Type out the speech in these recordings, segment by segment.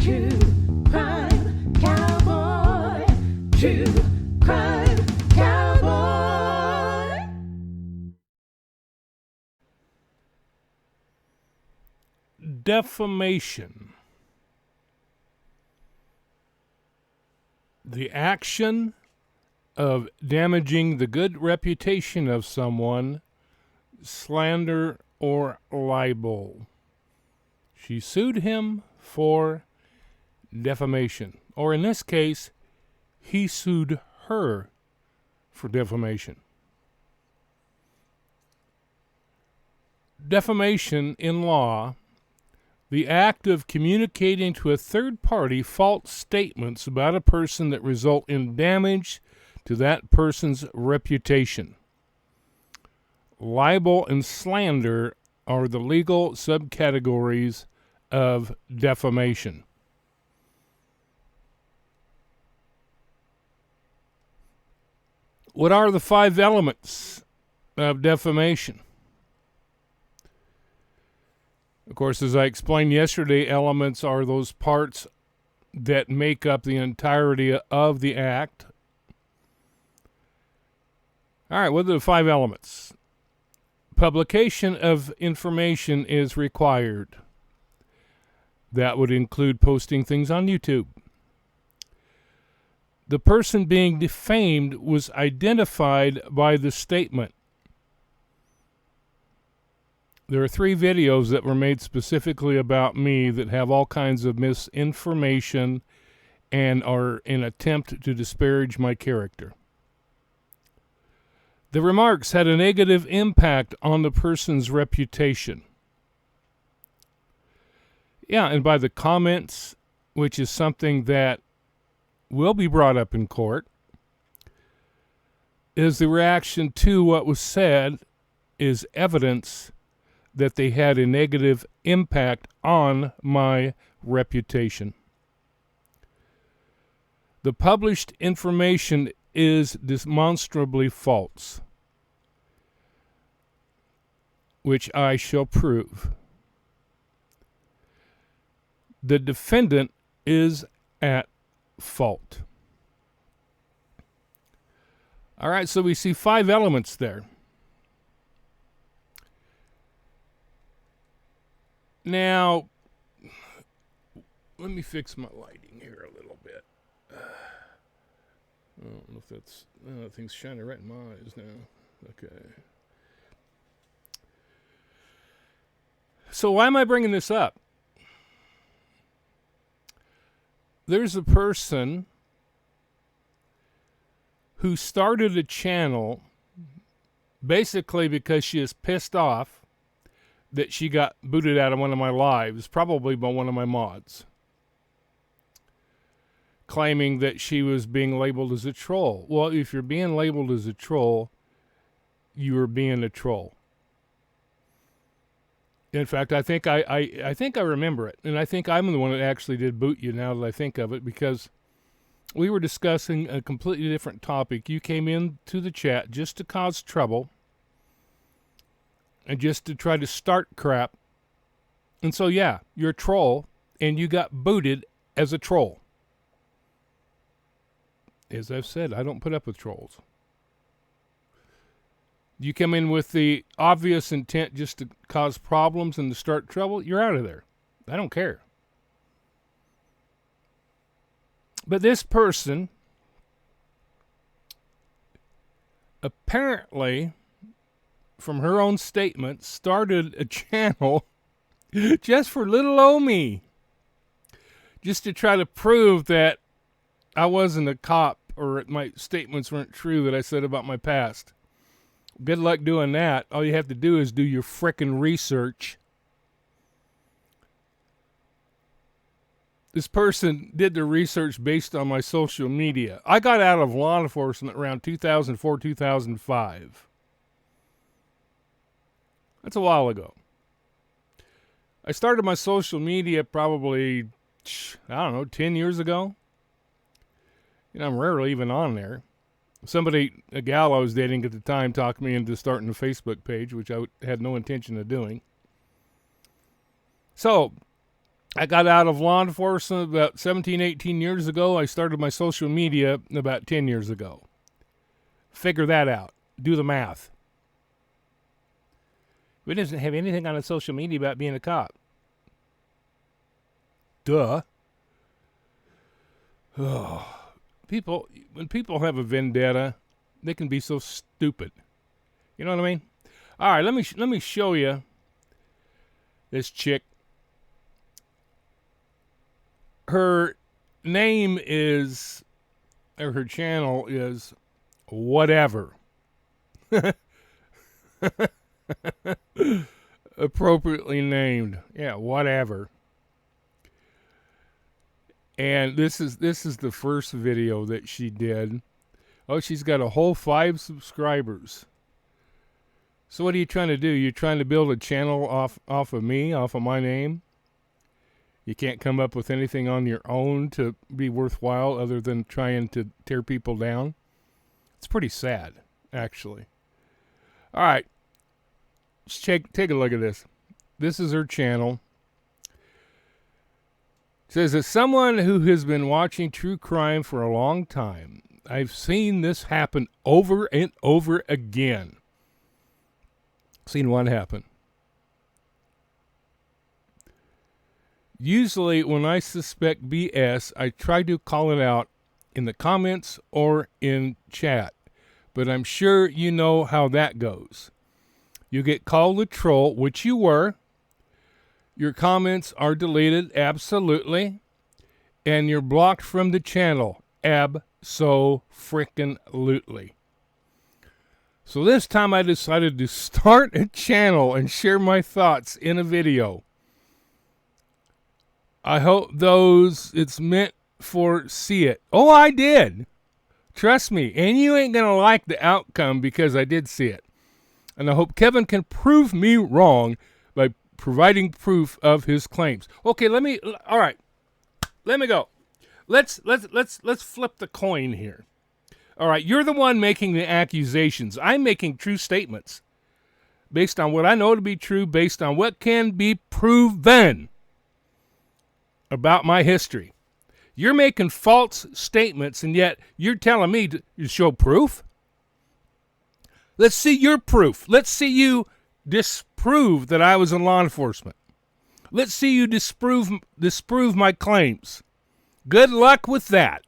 True crime cowboy. True crime cowboy. Defamation. The action of damaging the good reputation of someone, slander or libel. She sued him for defamation, or in this case, he sued her for defamation. Defamation in law, the act of communicating to a third party false statements about a person that result in damage to that person's reputation. Libel and slander are the legal subcategories of defamation. What are the 5 elements of defamation? Of course, as I explained yesterday, elements are those parts that make up the entirety of the act. All right, what are the 5 elements? Publication of information is required. That would include posting things on YouTube. The person being defamed was identified by the statement. There are 3 videos that were made specifically about me that have all kinds of misinformation and are an attempt to disparage my character. The remarks had a negative impact on the person's reputation. Yeah, and by the comments, which is something that will be brought up in court, is the reaction to what was said is evidence that they had a negative impact on my reputation. The published information is demonstrably false, which I shall prove. The defendant is at fault. All right, so we see 5 elements there. Now, let me fix my lighting here a little bit. I don't know if that's... that thing's shining right in my eyes now. Okay. So why am I bringing this up? There's a person who started a channel basically because she is pissed off that she got booted out of one of my lives, probably by one of my mods, claiming that she was being labeled as a troll. Well, if you're being labeled as a troll, you are being a troll. In fact, I think I remember it, and I think I'm the one that actually did boot you now that I think of it, because we were discussing a completely different topic. You came into the chat just to cause trouble and just to try to start crap. And so, yeah, you're a troll, and you got booted as a troll. As I've said, I don't put up with trolls. You come in with the obvious intent just to cause problems and to start trouble, you're out of there. I don't care. But this person apparently, from her own statement, started a channel just for little old me. Just to try to prove that I wasn't a cop or my statements weren't true that I said about my past. Good luck doing that. All you have to do is do your frickin' research. This person did the research based on my social media. I got out of law enforcement around 2004, 2005. That's a while ago. I started my social media probably, 10 years ago. I'm rarely even on there. A gal I was dating at the time, talked me into starting a Facebook page, which I had no intention of doing. So, I got out of law enforcement about 17, 18 years ago. I started my social media about 10 years ago. Figure that out. Do the math. We didn't have anything on the social media about being a cop. Duh. Oh. When people have a vendetta, they can be so stupid. You know what I mean? All right, let me show you this chick. Her name is, or her channel is, whatever. Appropriately named. Yeah, whatever. And this is the first video that she did. Oh, she's got a whole 5 subscribers. So what are you trying to do? You're trying to build a channel off of me, off of my name? You can't come up with anything on your own to be worthwhile other than trying to tear people down? It's pretty sad, actually. All right. Let's take a look at this. This is her channel. It says, as someone who has been watching true crime for a long time, I've seen this happen over and over again. Seen what happen? Usually when I suspect BS, I try to call it out in the comments or in chat. But I'm sure you know how that goes. You get called a troll, which you were. Your comments are deleted, absolutely. And you're blocked from the channel, abso-frickin-lutely. So this time I decided to start a channel and share my thoughts in a video. I hope those it's meant for see it. Oh, I did. Trust me. And you ain't going to like the outcome because I did see it. And I hope Kevin can prove me wrong by providing proof of his claims. Okay, all right. Let me go. Let's flip the coin here. All right, you're the one making the accusations. I'm making true statements based on what I know to be true, based on what can be proven about my history. You're making false statements, and yet you're telling me to show proof? Let's see your proof. Let's see you disprove that I was in law enforcement. Let's see you disprove my claims. Good luck with that.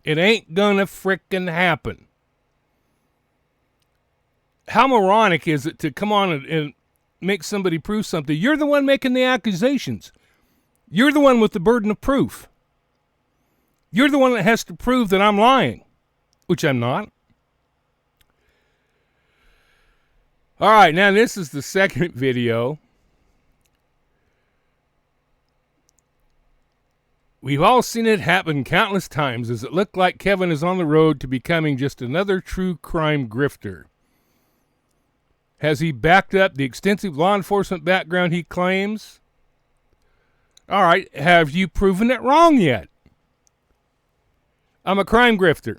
It ain't gonna frickin' happen. How moronic is it to come on and make somebody prove something? You're the one making the accusations. You're the one with the burden of proof. You're the one that has to prove that I'm lying, which I'm not. All right, now this is the second video. We've all seen it happen countless times as it looked like Kevin is on the road to becoming just another true crime grifter. Has he backed up the extensive law enforcement background he claims? All right, have you proven it wrong yet? I'm a crime grifter.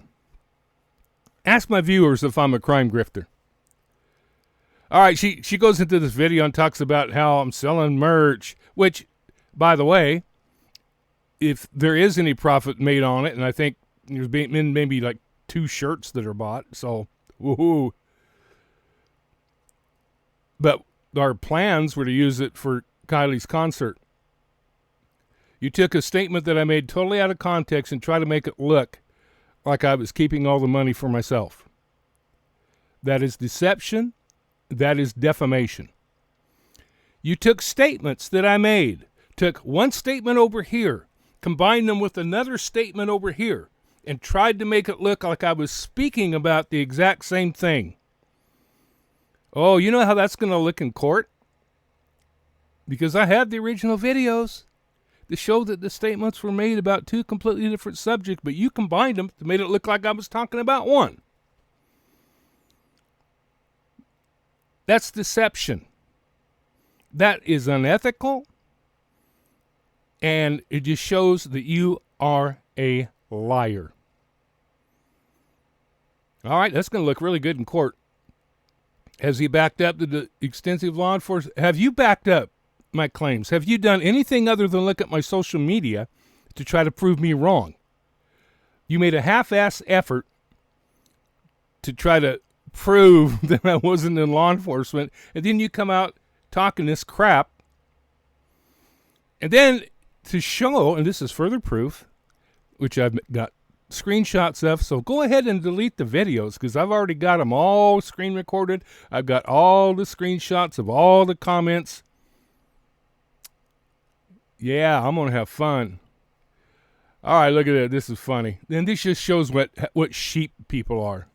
Ask my viewers if I'm a crime grifter. All right, she goes into this video and talks about how I'm selling merch, which, by the way, if there is any profit made on it, and I think there's been maybe like 2 shirts that are bought, so woohoo. But our plans were to use it for Kylie's concert. You took a statement that I made totally out of context and tried to make it look like I was keeping all the money for myself. That is deception. That is defamation. You took statements that I made, took one statement over here, combined them with another statement over here, and tried to make it look like I was speaking about the exact same thing. Oh, you know how that's going to look in court? Because I have the original videos that show that the statements were made about 2 completely different subjects, but you combined them to make it look like I was talking about one. That's deception. That is unethical. And it just shows that you are a liar. All right, that's going to look really good in court. Has he backed up to the extensive law enforcement? Have you backed up my claims? Have you done anything other than look at my social media to try to prove me wrong? You made a half-ass effort to try to prove that I wasn't in law enforcement, and then you come out talking this crap. And then to show, and this is further proof, which I've got screenshots of, so go ahead and delete the videos because I've already got them all screen recorded. I've got all the screenshots of all the comments. Yeah, I'm going to have fun. All right, look at that. This is funny. And this just shows what sheep people are.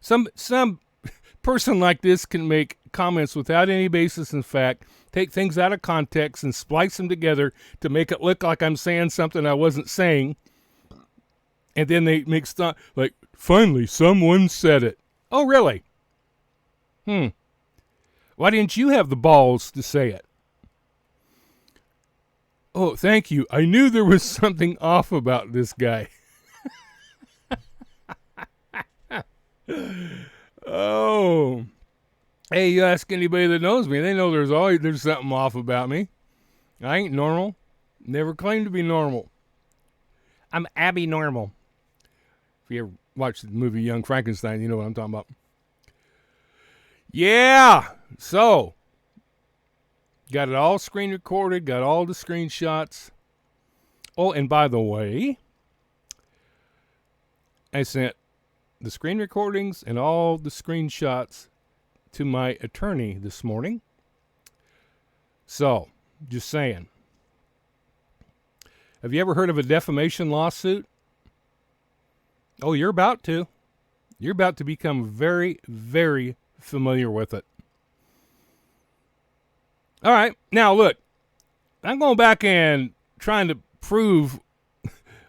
Some person like this can make comments without any basis in fact, take things out of context and splice them together to make it look like I'm saying something I wasn't saying. And then they make stuff like, finally, someone said it. Oh, really? Why didn't you have the balls to say it? Oh, thank you. I knew there was something off about this guy. Oh. Hey, you ask anybody that knows me, they know there's something off about me. I ain't normal. Never claimed to be normal. I'm abnormal. If you ever watched the movie Young Frankenstein, you know what I'm talking about. Yeah. So, got it all screen recorded, got all the screenshots. Oh, and by the way, I sent the screen recordings and all the screenshots to my attorney this morning. So, just saying. Have you ever heard of a defamation lawsuit? Oh, you're about to. You're about to become very, very familiar with it. All right. Now, look. I'm going back and trying to prove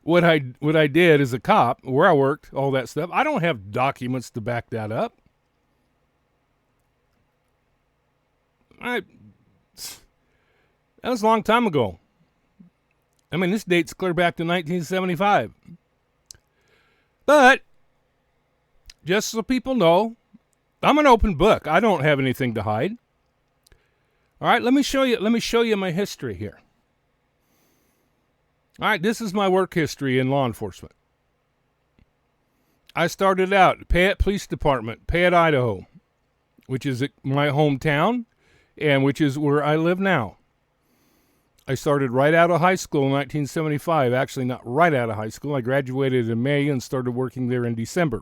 what I did as a cop, where I worked, all that stuff. I don't have documents to back that up. That was a long time ago. I mean, this dates clear back to 1975. But, just so people know, I'm an open book. I don't have anything to hide. All right, let me show you my history here. All right, this is my work history in law enforcement. I started out at Payette Police Department, Payette, Idaho, which is my hometown and which is where I live now. I started right out of high school in 1975. Actually, not right out of high school. I graduated in May and started working there in December.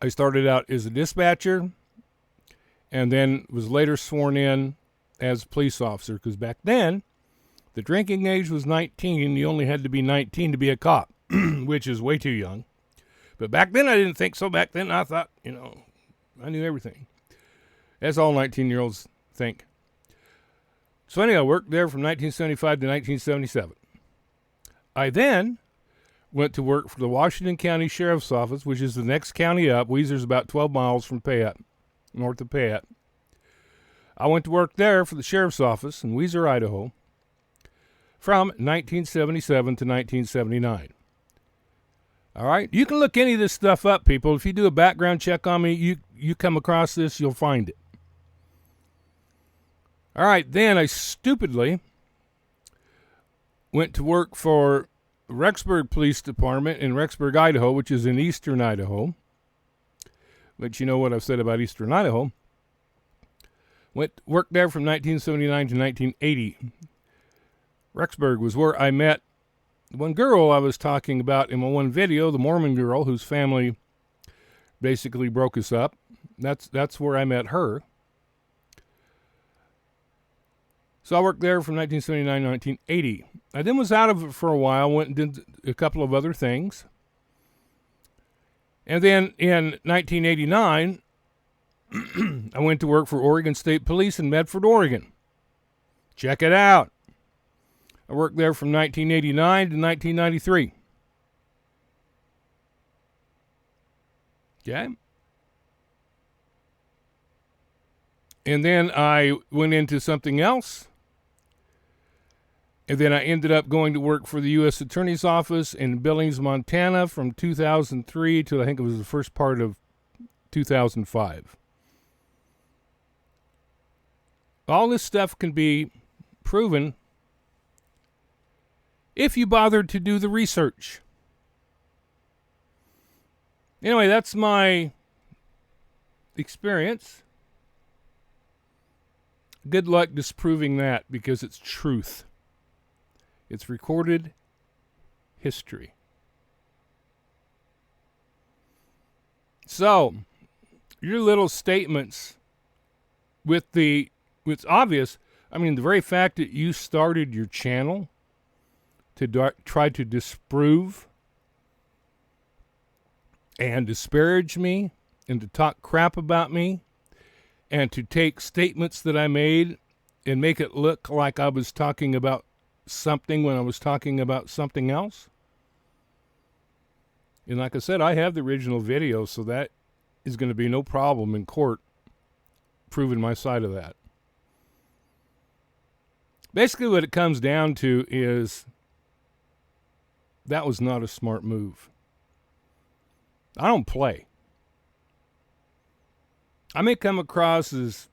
I started out as a dispatcher and then was later sworn in as a police officer because back then, the drinking age was 19. You only had to be 19 to be a cop, which is way too young. But back then, I didn't think so. Back then, I thought, I knew everything. As all 19-year-olds think. So anyway, I worked there from 1975 to 1977. I then went to work for the Washington County Sheriff's Office, which is the next county up. Weezer's about 12 miles from Payette, north of Payette. I went to work there for the Sheriff's Office in Weezer, Idaho, from 1977 to 1979. All right? You can look any of this stuff up, people. If you do a background check on me, you come across this, you'll find it. All right, then I stupidly went to work for Rexburg Police Department in Rexburg, Idaho, which is in eastern Idaho. But you know what I've said about eastern Idaho. Worked there from 1979 to 1980. Rexburg was where I met one girl I was talking about in my one video, the Mormon girl whose family basically broke us up. That's where I met her. So I worked there from 1979 to 1980. I then was out of it for a while, went and did a couple of other things. And then in 1989, I went to work for Oregon State Police in Medford, Oregon. Check it out. I worked there from 1989 to 1993. Okay. And then I went into something else. And then I ended up going to work for the U.S. Attorney's Office in Billings, Montana from 2003 to I think it was the first part of 2005. All this stuff can be proven if you bothered to do the research. Anyway, that's my experience. Good luck disproving that, because it's truth. It's recorded history. So, your little statements it's obvious. I mean, the very fact that you started your channel to try to disprove and disparage me and to talk crap about me and to take statements that I made and make it look like I was talking about something when I was talking about something else. And like I said, I have the original video, so that is going to be no problem in court proving my side of that. Basically, what it comes down to is that was not a smart move. I don't play. I may come across as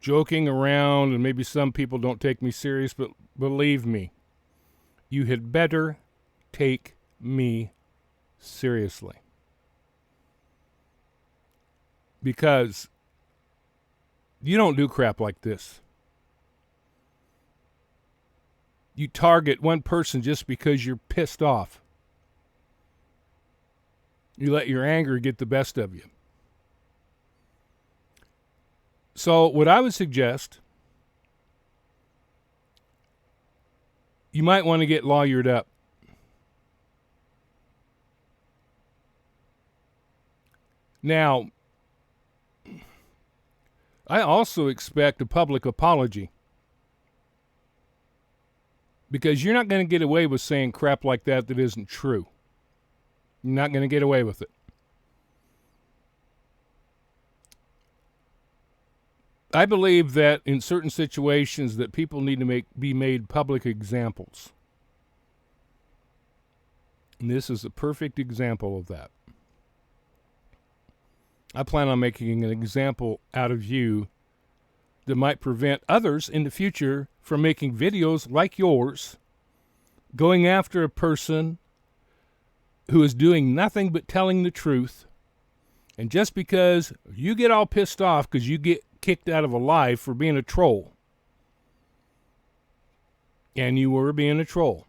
joking around, and maybe some people don't take me serious, but believe me, you had better take me seriously. Because you don't do crap like this. You target one person just because you're pissed off. You let your anger get the best of you. So what I would suggest, you might want to get lawyered up. Now, I also expect a public apology, because you're not going to get away with saying crap like that isn't true. You're not going to get away with it. I believe that in certain situations that people need to be made public examples. And this is a perfect example of that. I plan on making an example out of you that might prevent others in the future from making videos like yours, going after a person who is doing nothing but telling the truth. And just because you get all pissed off because you get kicked out of a live for being a troll, and you were being a troll,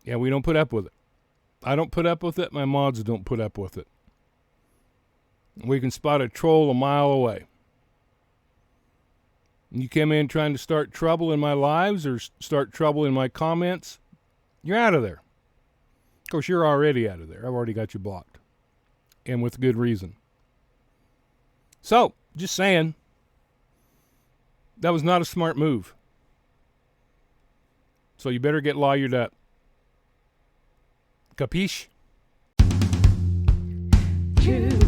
yeah, we don't put up with it. I don't put up with it. My mods don't put up with it. We can spot a troll a mile away. You come in trying to start trouble in my lives or start trouble in my comments, you're out of there. Of course, you're already out of there. I've already got you blocked. And with good reason. So, just saying, that was not a smart move. So you better get lawyered up. Capiche? True